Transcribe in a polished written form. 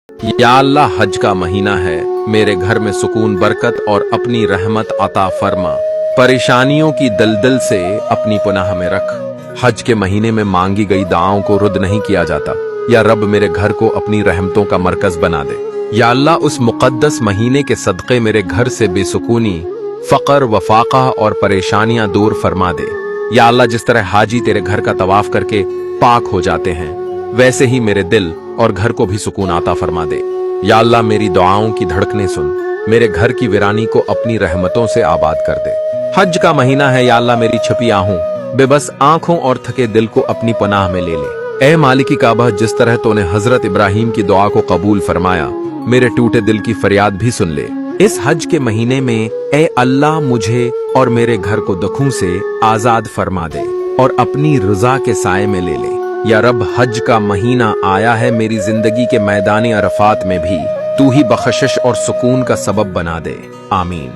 या अल्लाह, हज का महीना है, मेरे घर में सुकून, बरकत और अपनी रहमत अता फरमा। परेशानियों की दलदल से अपनी पनाह में रख। हज के महीने में मांगी गई दुआओं को रद्द नहीं किया जाता। या रब, मेरे घर को अपनी रहमतों का मरकज बना दे। या अल्लाह, उस मुकद्दस महीने के सदक़े मेरे घर से बेसुकूनी, फकर, वफाका और परेशानियां दूर फरमा दे। या अल्लाह, जिस तरह हाजी तेरे घर का तवाफ करके पाक हो जाते हैं, वैसे ही मेरे दिल और घर को भी सुकून आता फरमा दे। या अल्लाह, मेरी दुआओं की धड़कनें सुन, मेरे घर की वीरानी को अपनी रहमतों से आबाद कर दे। हज का महीना है, या अल्लाह, मेरी छपी आहूं, बेबस आंखों और थके दिल को अपनी पनाह में ले ले। ए मालिकी काबा, जिस तरह तूने हजरत इब्राहिम की दुआ को कबूल फरमाया, मेरे टूटे दिल की फरियाद भी सुन ले। इस हज के महीने में ए अल्लाह, मुझे और मेरे घर को दुखों से आजाद फरमा दे और अपनी रजा के साए में ले ले। या रब, हज का महीना आया है, मेरी जिंदगी के मैदान अरफात में भी तू ही बख्शिश और सुकून का सबब बना दे। आमीन।